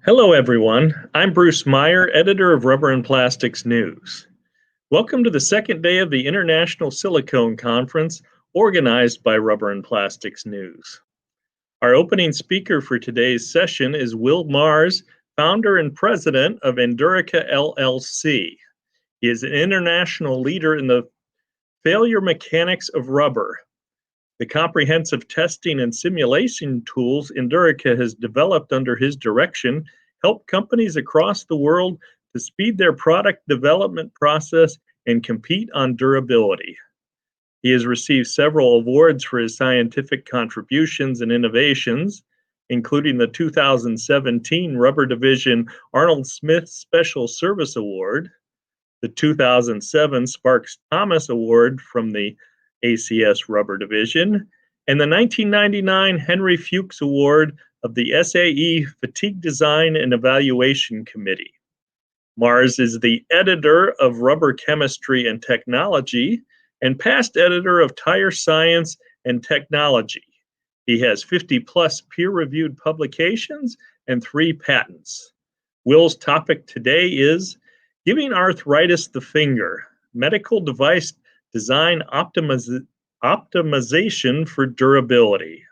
Hello, everyone. I'm Bruce Meyer, editor of Rubber and Plastics News. Welcome to the second day of the International Silicone Conference organized by Rubber and Plastics News. Our opening speaker for today's session is Will Mars, founder and president of Endurica LLC. He is an international leader in the failure mechanics of rubber. The comprehensive testing and simulation tools Endurica has developed under his direction help companies across the world to speed their product development process and compete on durability. He has received several awards for his scientific contributions and innovations, including the 2017 Rubber Division Arnold Smith Special Service Award, the 2007 Sparks Thomas Award from the ACS Rubber Division, and the 1999 Henry Fuchs Award of the SAE Fatigue Design and Evaluation Committee. Mars is the editor of Rubber Chemistry and Technology and past editor of Tire Science and Technology. He has 50 plus peer-reviewed publications and 3 patents. Will's topic today is Giving Arthritis the Finger, Medical Device Design Optimization for Durability.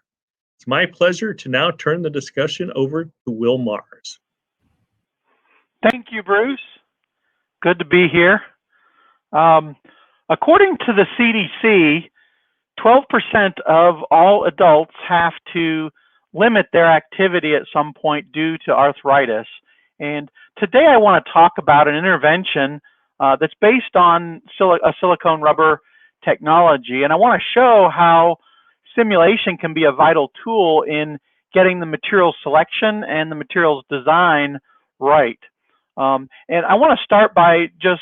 It's my pleasure to now turn the discussion over to Will Mars. Thank you, Bruce. Good to be here. According to the CDC, 12% of all adults have to limit their activity at some point due to arthritis. And today I want to talk about an intervention that's based on a silicone rubber technology. And I want to show how simulation can be a vital tool in getting the material selection and the materials design right. And I want to start by just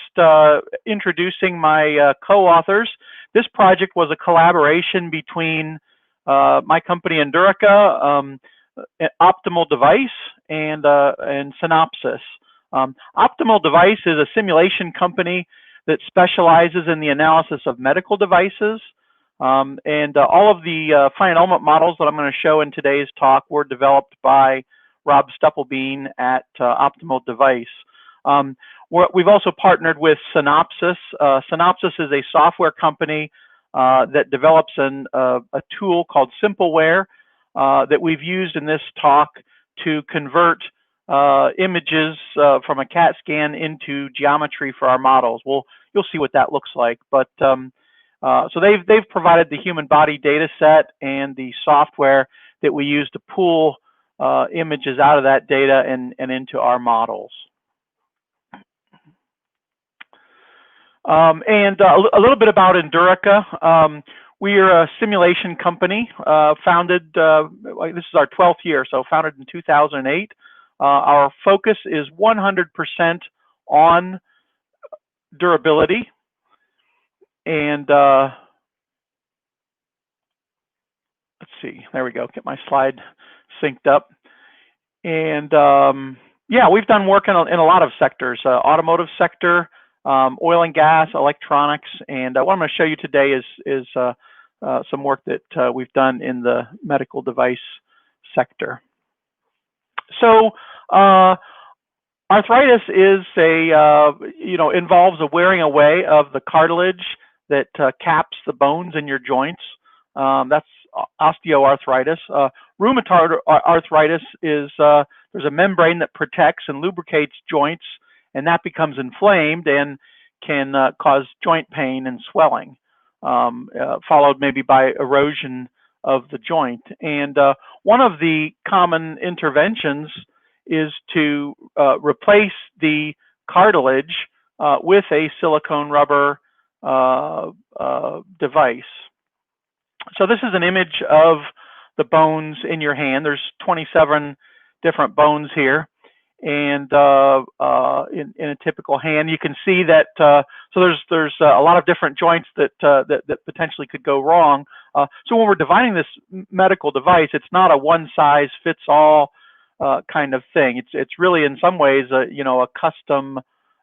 introducing my co-authors. This project was a collaboration between my company Endurica, Optimal Device, and Synopsys. Optimal Device is a simulation company that specializes in the analysis of medical devices. And all of the finite element models that I'm going to show in today's talk were developed by Rob Stuppelbein at Optimal Device. We've also partnered with Synopsys. Synopsys is a software company that develops a tool called Simpleware that we've used in this talk to convert images from a CAT scan into geometry for our models. You'll see what that looks like. But so they've provided the human body data set and the software that we use to pull images out of that data and into our models. And a little bit about Endurica. We are a simulation company founded, this is our 12th year, so founded in 2008. Our focus is 100% on durability. And let's see, there we go, get my slide synced up. And yeah, we've done work in a lot of sectors, automotive sector, oil and gas, electronics, and what I'm going to show you today is some work that we've done in the medical device sector. So arthritis is involves a wearing away of the cartilage that caps the bones in your joints. That's osteoarthritis. Rheumatoid arthritis is there's a membrane that protects and lubricates joints, and that becomes inflamed and can cause joint pain and swelling, followed maybe by erosion of the joint. And one of the common interventions is to replace the cartilage with a silicone rubber device. So this is an image of the bones in your hand. There's 27 different bones here. And in a typical hand, you can see that so there's a lot of different joints that potentially could go wrong. So when we're designing this medical device, it's not a one-size-fits-all kind of thing. It's really in some ways a custom.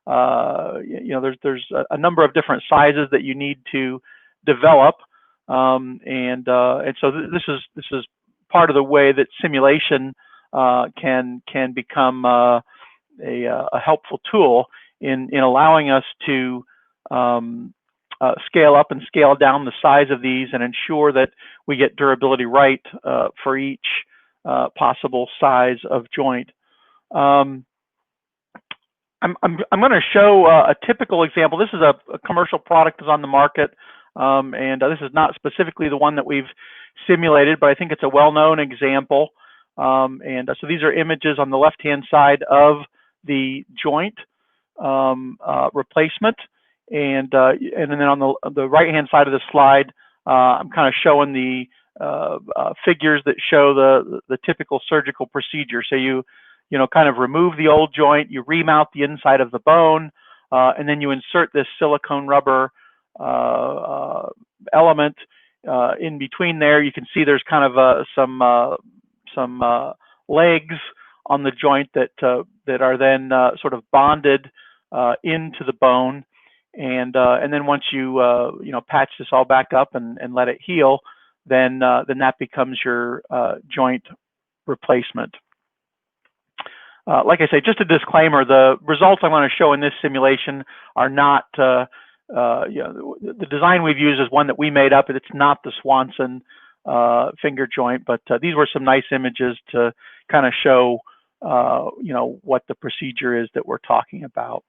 There's a number of different sizes that you need to develop, and so this is part of the way that simulation can become a helpful tool in allowing us to scale up and scale down the size of these and ensure that we get durability right for each possible size of joint. I'm going to show a typical example. This is a commercial product that's on the market, and this is not specifically the one that we've simulated, but I think it's a well-known example. So these are images on the left-hand side of the joint replacement, and then on the right-hand side of the slide, I'm kind of showing the figures that show the typical surgical procedure. So you kind of remove the old joint, you remount the inside of the bone, and then you insert this silicone rubber element in between there. You can see there's kind of some legs on the joint that are then sort of bonded into the bone, and then once you patch this all back up and let it heal, then that becomes your joint replacement. Like I say, just a disclaimer: the results I'm going to show in this simulation are not the design we've used is one that we made up. It's not the Swanson finger joint, but these were some nice images to kind of show what the procedure is that we're talking about.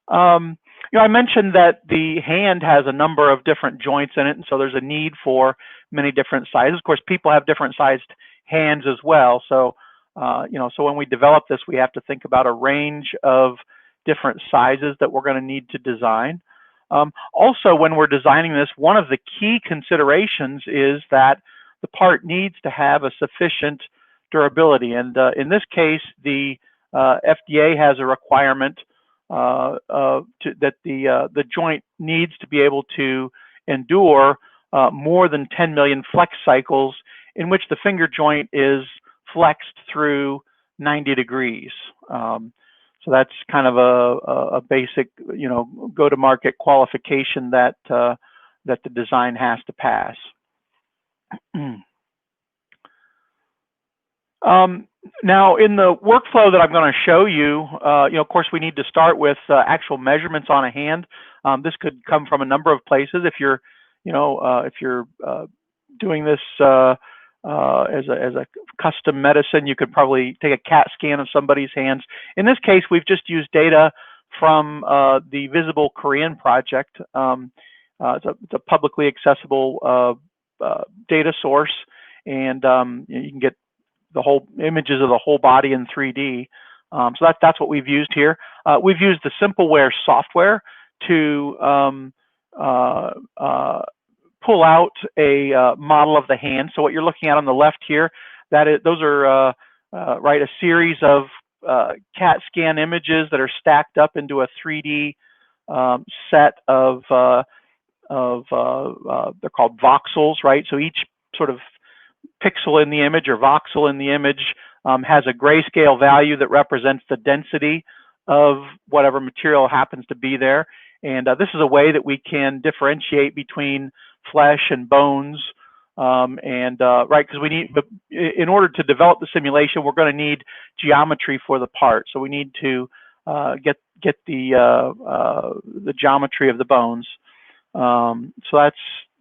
I mentioned that the hand has a number of different joints in it, and so there's a need for many different sizes. Of course, people have different sized hands as well. So, so when we develop this, we have to think about a range of different sizes that we're going to need to design. Also, when we're designing this, one of the key considerations is that the part needs to have a sufficient durability. And in this case, the FDA has a requirement that the joint needs to be able to endure more than 10 million flex cycles in which the finger joint is flexed through 90 degrees. So that's kind of a basic, go-to-market qualification that that the design has to pass. Now, in the workflow that I'm going to show you, of course, we need to start with actual measurements on a hand. This could come from a number of places. If you're, doing this as a custom medicine, you could probably take a CAT scan of somebody's hands. In this case, we've just used data from the Visible Korean project. It's a publicly accessible data source, and you can get the whole images of the whole body in 3D. So that's what we've used here. We've used the SimpleWare software to pull out a model of the hand. So what you're looking at on the left here, those are a series of CAT scan images that are stacked up into a 3D set of they're called voxels, right? So each sort of pixel in the image or voxel in the image has a grayscale value that represents the density of whatever material happens to be there. And this is a way that we can differentiate between flesh and bones. Right, because we need, in order to develop the simulation, we're going to need geometry for the part. So we need to get the geometry of the bones. So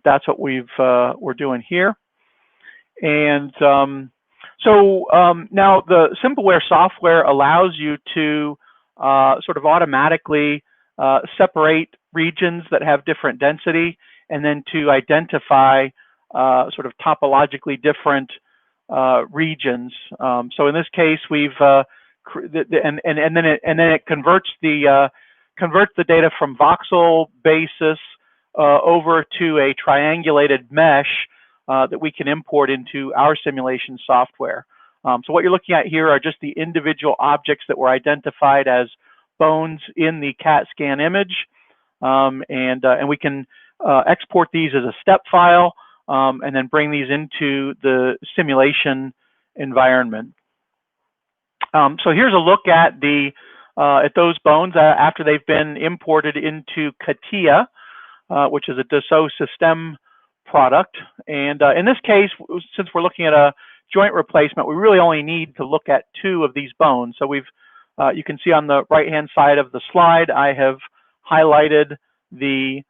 that's what we're doing here. And now the SimpleWare software allows you to sort of automatically separate regions that have different density, and then to identify sort of topologically different regions. So in this case, we've and then it converts the data from voxel basis over to a triangulated mesh that we can import into our simulation software. So what you're looking at here are just the individual objects that were identified as bones in the CAT scan image, and we can export these as a step file and then bring these into the simulation environment. So here's a look at those bones after they've been imported into CATIA, which is a Dassault Systèmes product. And in this case, since we're looking at a joint replacement, we really only need to look at 2 of these bones. So we've, you can see on the right-hand side of the slide, I have highlighted the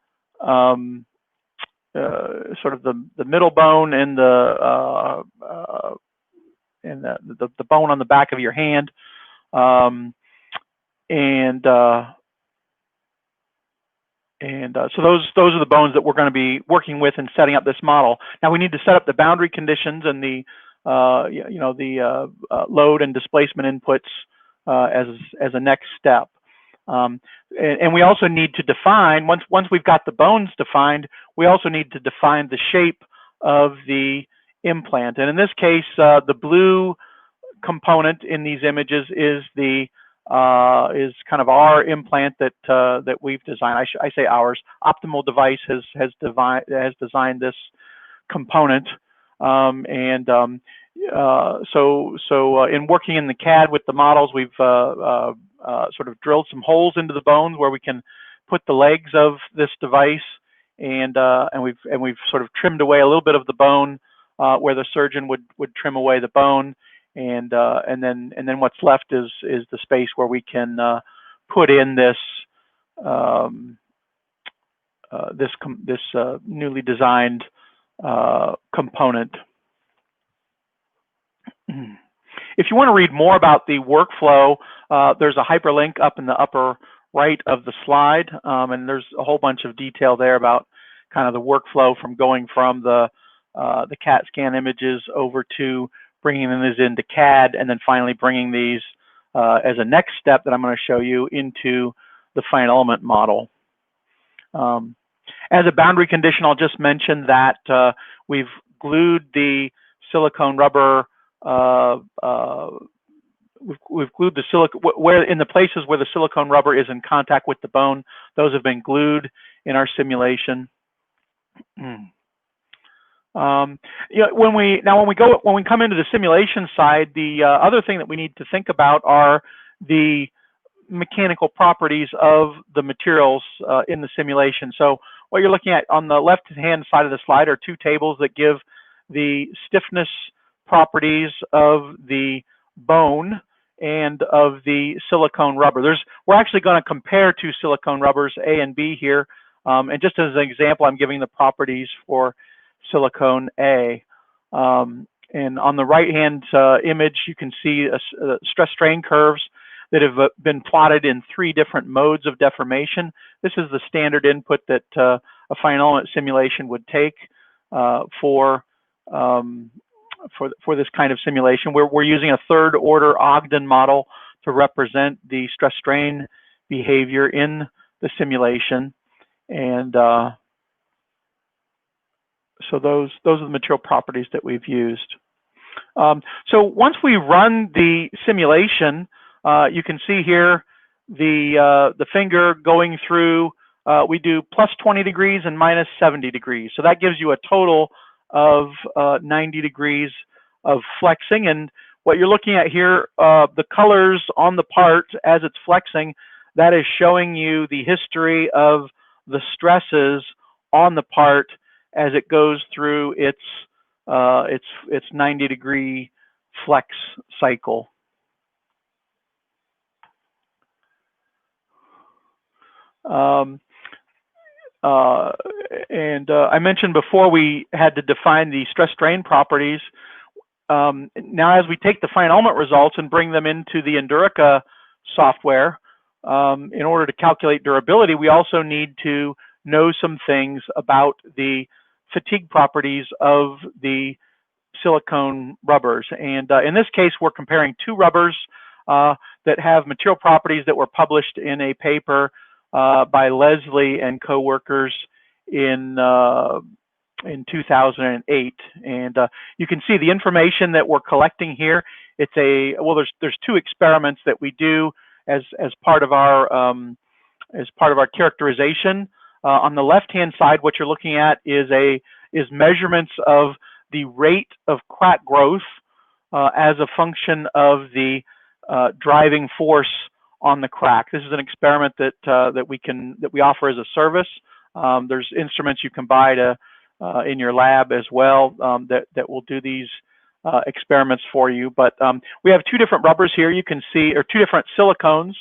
sort of the middle bone and the bone on the back of your hand, so those are the bones that we're going to be working with in setting up this model. Now we need to set up the boundary conditions and the load and displacement inputs as a next step. And we also need to define, once we've got the bones defined, we also need to define the shape of the implant. And in this case, the blue component in these images is kind of our implant that we've designed. I say ours. Optimal Device has designed this component, so in working in the CAD with the models, we've sort of drilled some holes into the bones where we can put the legs of this device, and we've sort of trimmed away a little bit of the bone where the surgeon would trim away the bone, and then what's left is the space where we can put in this newly designed component. If you want to read more about the workflow, there's a hyperlink up in the upper right of the slide, and there's a whole bunch of detail there about kind of the workflow from going from the CAT scan images over to bringing these into CAD, and then finally bringing these as a next step that I'm going to show you into the fine element model. As a boundary condition, I'll just mention that we've glued the silicone rubber. We've glued the silicone where in the places where the silicone rubber is in contact with the bone. Those have been glued in our simulation. When we come into the simulation side, the other thing that we need to think about are the mechanical properties of the materials in the simulation. So what you're looking at on the left-hand side of the slide are 2 tables that give the stiffness properties of the bone and of the silicone rubber. We're actually going to compare 2 silicone rubbers, A and B here, and just as an example, I'm giving the properties for silicone A. And on the right-hand image, you can see stress strain curves that have been plotted in 3 different modes of deformation. This is the standard input that a fine element simulation would take for this kind of simulation. We're using a 3rd order Ogden model to represent the stress strain behavior in the simulation, and so those are the material properties that we've used. So once we run the simulation, you can see here the finger going through. We do plus 20 degrees and minus 70 degrees. So that gives you a total of 90 degrees of flexing. And what you're looking at here, the colors on the part as it's flexing, that is showing you the history of the stresses on the part as it goes through its 90-degree flex cycle. I mentioned before we had to define the stress strain properties. Now, as we take the fine element results and bring them into the Endurica software, in order to calculate durability, we also need to know some things about the fatigue properties of the silicone rubbers. And in this case, we're comparing 2 rubbers that have material properties that were published in a paper by Leslie and co-workers in 2008. And you can see the information that we're collecting here. It's there's 2 experiments that we do as part of our characterization. On the left-hand side, what you're looking at is measurements of the rate of crack growth as a function of the driving force on the crack. This is an experiment that we offer as a service. There's instruments you can buy in your lab as well that will do these experiments for you. But we have two different rubbers here. You can see, or two different silicones,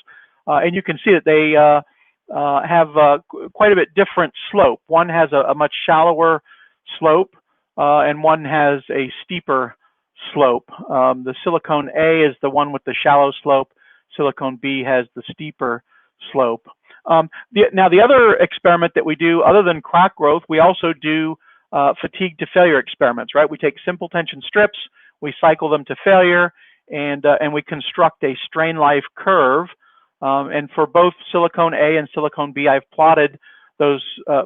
and you can see that they have quite a bit different slope. One has a much shallower slope, and one has a steeper slope. The silicone A is the one with the shallow slope. Silicone B has the steeper slope. Now, the other experiment that we do, other than crack growth, we also do fatigue to failure experiments, right? We take simple tension strips, we cycle them to failure, and we construct a strain life curve. And for both silicone A and silicone B, I've plotted those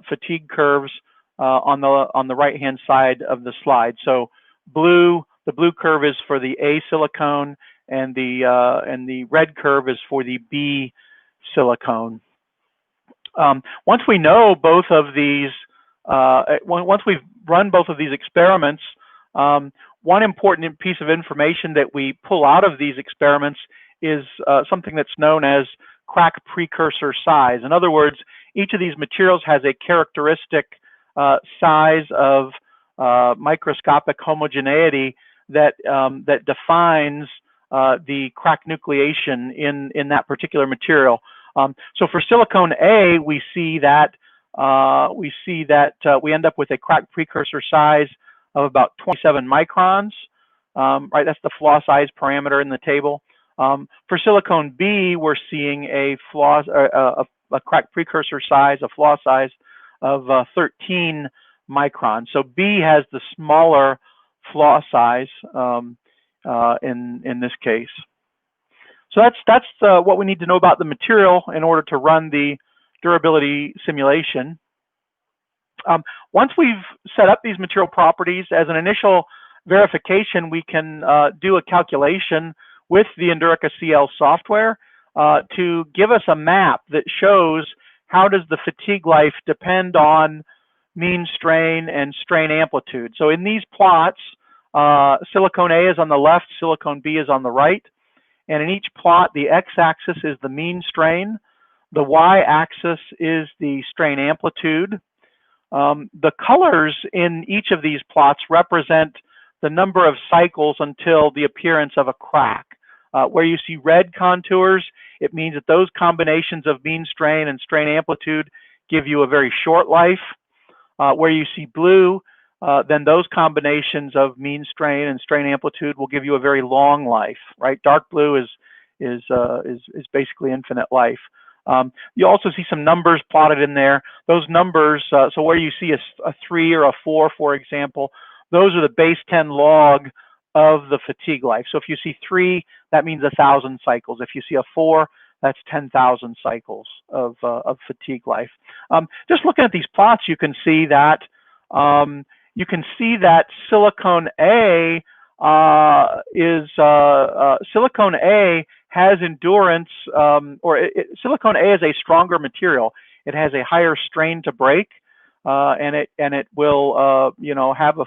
fatigue curves on the right-hand side of the slide. So the blue curve is for the A silicone, and the red curve is for the B silicone. Once we know both of these, once we've run both of these experiments, one important piece of information that we pull out of these experiments is something that's known as crack precursor size. In other words, each of these materials has a characteristic size of microscopic homogeneity that defines the crack nucleation in that particular material. So for silicone A, we see that we end up with a crack precursor size of about 27 microns. Right, that's the flaw size parameter in the table. For silicone B, we're seeing a crack precursor size, a flaw size of 13 microns. So B has the smaller flaw size in this case. So that's what we need to know about the material in order to run the durability simulation. Once we've set up these material properties, as an initial verification, we can do a calculation with the Endurica CL software to give us a map that shows how does the fatigue life depend on mean strain and strain amplitude. So in these plots, silicone A is on the left, silicone B is on the right. And in each plot, the x-axis is the mean strain. The y-axis is the strain amplitude. The colors in each of these plots represent the number of cycles until the appearance of a crack. Where you see red contours, it means that those combinations of mean strain and strain amplitude give you a very short life. Where you see blue, then those combinations of mean strain and strain amplitude will give you a very long life, right? Dark blue is basically infinite life. You also see some numbers plotted in there. Those numbers, so where you see a 3 or a 4, for example, those are the base 10 log of the fatigue life. So if you see 3, that means 1,000 cycles. If you see a 4, that's 10,000 cycles of fatigue life. Just looking at these plots, you can see that silicone A silicone A has endurance, silicone A is a stronger material. It has a higher strain to break, and it will have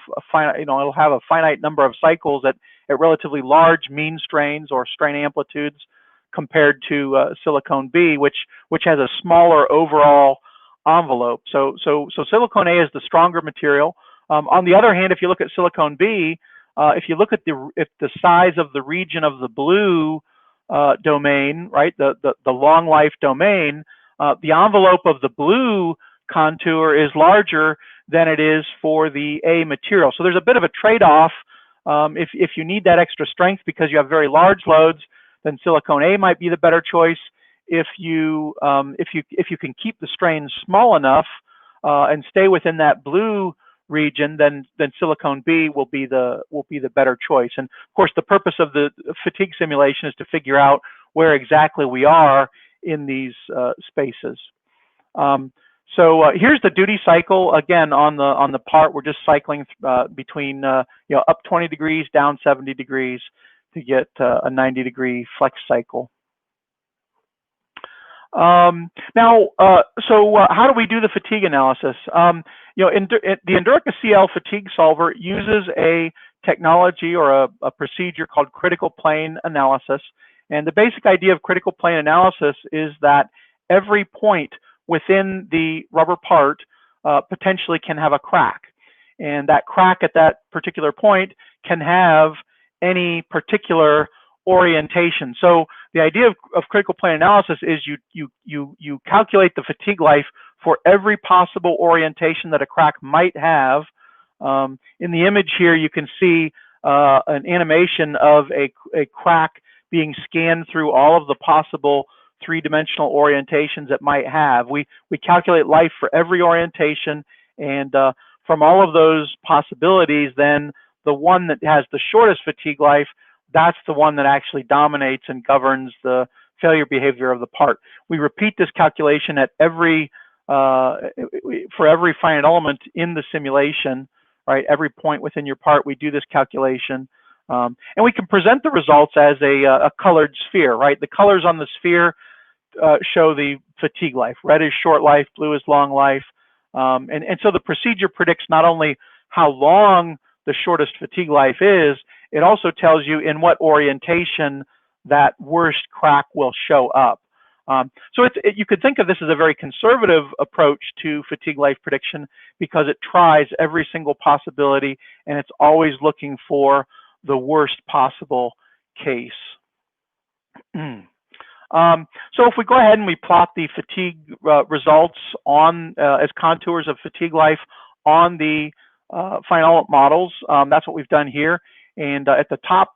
it'll have a finite number of cycles at relatively large mean strains or strain amplitudes compared to silicone B, which has a smaller overall envelope. So silicone A is the stronger material. On the other hand, if you look at silicone B, if you look at the size of the region of the blue domain, right, the long life domain, the envelope of the blue contour is larger than it is for the A material. So there's a bit of a trade-off. If you need that extra strength because you have very large loads, then silicone A might be the better choice. If you can keep the strain small enough and stay within that blue region, then silicone B will be the better choice. And of course, the purpose of the fatigue simulation is to figure out where exactly we are in these spaces. So here's the duty cycle. Again, on the part, we're just cycling between up 20 degrees, down 70 degrees to get a 90-degree flex cycle. Now, how do we do the fatigue analysis? The Endurica CL fatigue solver uses a technology or a procedure called critical plane analysis. And the basic idea of critical plane analysis is that every point within the rubber part potentially can have a crack. And that crack at that particular point can have any particular orientation. So the idea of critical plane analysis is you calculate the fatigue life for every possible orientation that a crack might have. In the image here, you can see an animation of a crack being scanned through all of the possible three-dimensional orientations it might have. We calculate life for every orientation, and from all of those possibilities, then the one that has the shortest fatigue life, that's the one that actually dominates and governs the failure behavior of the part. We repeat this calculation at for every finite element in the simulation, right? Every point within your part, we do this calculation. And we can present the results as a colored sphere, right? The colors on the sphere show the fatigue life. Red is short life, blue is long life. And so the procedure predicts not only how long the shortest fatigue life is, it also tells you in what orientation that worst crack will show up. So you could think of this as a very conservative approach to fatigue life prediction because it tries every single possibility and it's always looking for the worst possible case. So if we go ahead and we plot the fatigue results on as contours of fatigue life on the finite element models, that's what we've done here. And at the top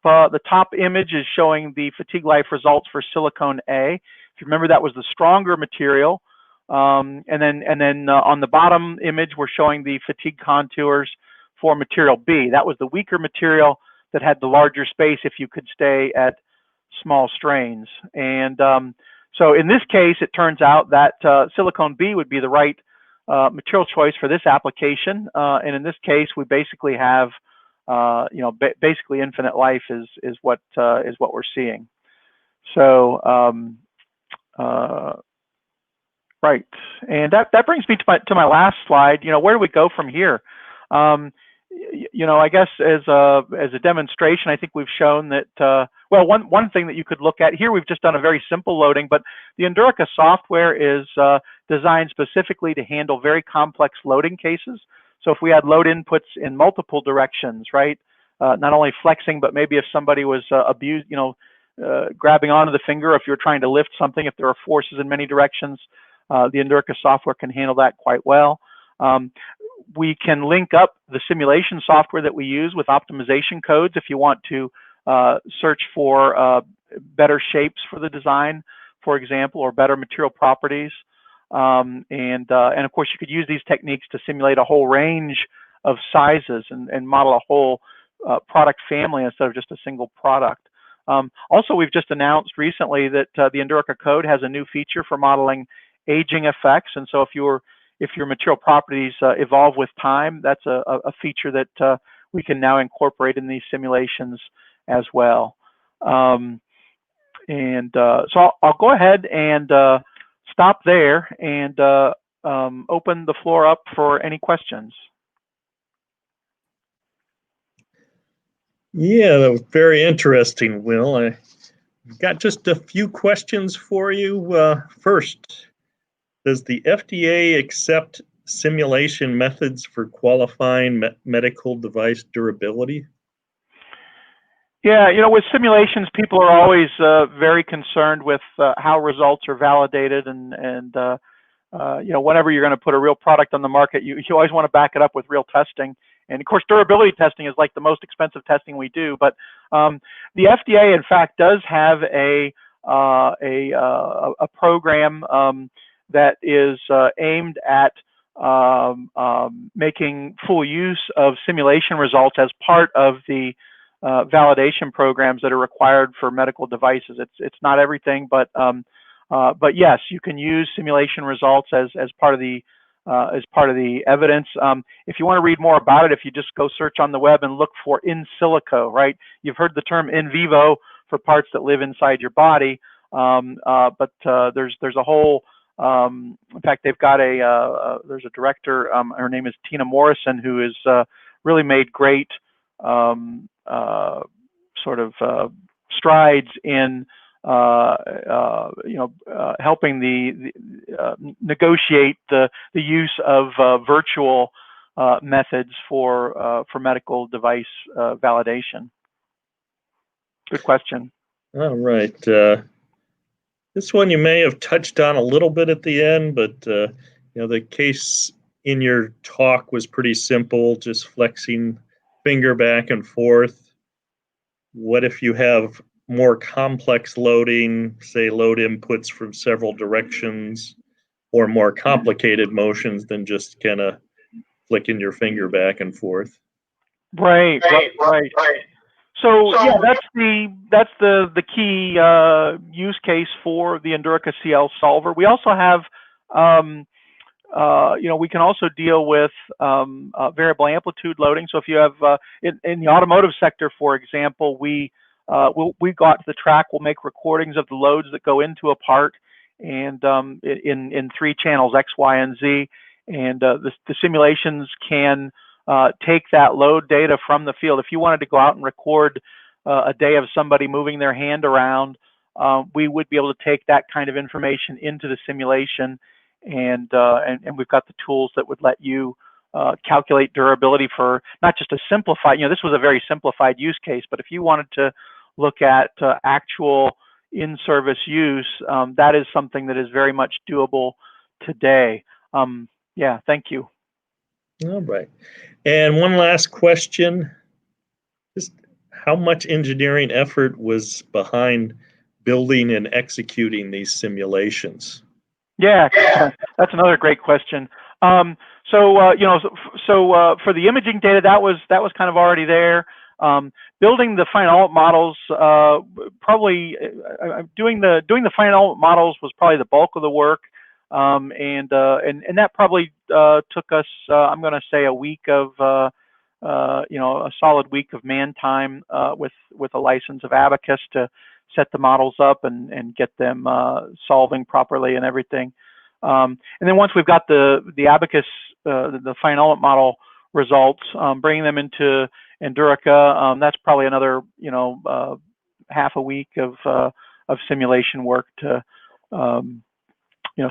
image is showing the fatigue life results for silicone A. If you remember, that was the stronger material. And then on the bottom image, we're showing the fatigue contours for material B. That was the weaker material that had the larger space if you could stay at small strains. And so in this case, it turns out that silicone B would be the right material choice for this application. And in this case, we basically have, basically infinite life is what we're seeing. So, right. And that brings me to my last slide. Where do we go from here? I guess as a demonstration, I think we've shown that, well, one thing that you could look at here, we've just done a very simple loading, but the Endurica software is designed specifically to handle very complex loading cases. So if we had load inputs in multiple directions, right, not only flexing, but maybe if somebody was abused, grabbing onto the finger, if you're trying to lift something, if there are forces in many directions, the Endurica software can handle that quite well. We can link up the simulation software that we use with optimization codes if you want to search for better shapes for the design, for example, or better material properties. And of course, you could use these techniques to simulate a whole range of sizes and model a whole product family instead of just a single product. Also, we've just announced recently that the Endurica code has a new feature for modeling aging effects. And so if your material properties evolve with time, that's a feature that we can now incorporate in these simulations as well. So I'll go ahead and stop there and open the floor up for any questions. Yeah, that was very interesting, Will. I've got just a few questions for you. First, does the FDA accept simulation methods for qualifying medical device durability? Yeah, with simulations, people are always very concerned with how results are validated, and whenever you're going to put a real product on the market, you always want to back it up with real testing. And of course, durability testing is like the most expensive testing we do. But the FDA, in fact, does have a program that is aimed at making full use of simulation results as part of the validation programs that are required for medical devices. It's not everything, but yes, you can use simulation results as part of the evidence. If you want to read more about it, if you just go search on the web and look for in silico, right? You've heard the term in vivo for parts that live inside your body, but there's a whole. In fact, they've got there's a director. Her name is Tina Morrison, who has really made great sort of strides in helping negotiate the use of virtual methods for medical device validation. Good question. All right. This one you may have touched on a little bit at the end, but the case in your talk was pretty simple, just flexing finger back and forth. What if you have more complex loading, say load inputs from several directions, or more complicated motions than just kind of flicking your finger back and forth? Right. So yeah, that's the key use case for the Endurica CL solver. We also have we can also deal with variable amplitude loading. So if you have in the automotive sector, for example, we go out to the track, we'll make recordings of the loads that go into a part, and in 3 channels, X, Y, and Z, and the simulations can take that load data from the field. If you wanted to go out and record a day of somebody moving their hand around, we would be able to take that kind of information into the simulation, and we've got the tools that would let you calculate durability for not just a simplified, this was a very simplified use case, but if you wanted to look at actual in-service use, that is something that is very much doable today. Yeah, thank you. All right. And one last question. Just how much engineering effort was behind building and executing these simulations? Yeah, that's another great question. For the imaging data, that was kind of already there. Building the finite element models, doing the finite element models was probably the bulk of the work, and that probably took us, I'm going to say, a week of a solid week of man time with a license of Abacus to set the models up and get them solving properly and everything. And then once we've got the Abacus, the finite element model results, bringing them into Endurica, that's probably another half a week of simulation work to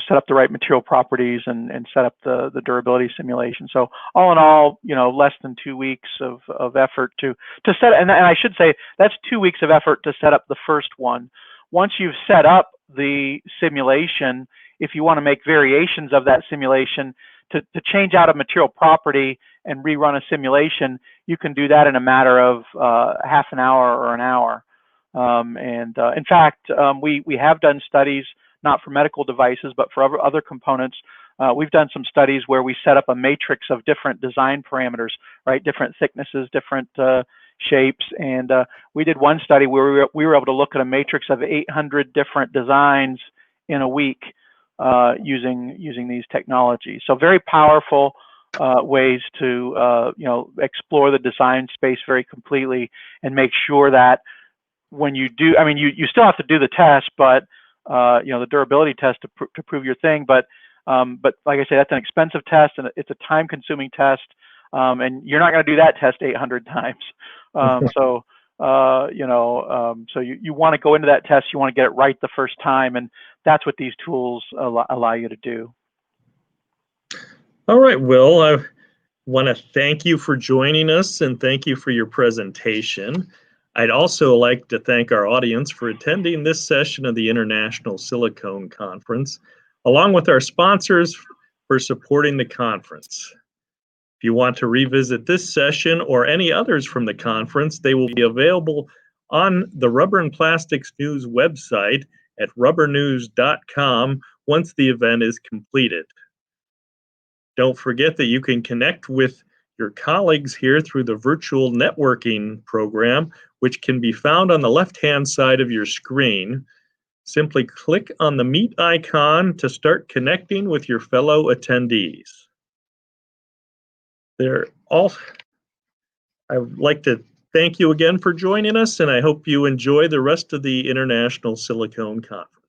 set up the right material properties and set up the durability simulation. So all in all, less than 2 weeks of effort to set, and I should say that's 2 weeks of effort to set up the first one. Once you've set up the simulation, if you want to make variations of that simulation to change out a material property and rerun a simulation, you can do that in a matter of half an hour or an hour. In fact, we have done studies, not for medical devices, but for other components. We've done some studies where we set up a matrix of different design parameters, right? Different thicknesses, different shapes. And we did one study where we were able to look at a matrix of 800 different designs in a week using these technologies. So very powerful ways to explore the design space very completely and make sure that when you do, you still have to do the test, but the durability test to prove your thing. But like I say, that's an expensive test and it's a time-consuming test, and you're not going to do that test 800 times. So you want to go into that test, you want to get it right the first time, and that's what these tools allow you to do. All right, Will, I want to thank you for joining us and thank you for your presentation. I'd also like to thank our audience for attending this session of the International Silicone Conference, along with our sponsors for supporting the conference. If you want to revisit this session or any others from the conference, they will be available on the Rubber and Plastics News website at rubbernews.com once the event is completed. Don't forget that you can connect with your colleagues here through the virtual networking program, which can be found on the left-hand side of your screen. Simply click on the Meet icon to start connecting with your fellow attendees. I would like to thank you again for joining us, and I hope you enjoy the rest of the International Silicone Conference.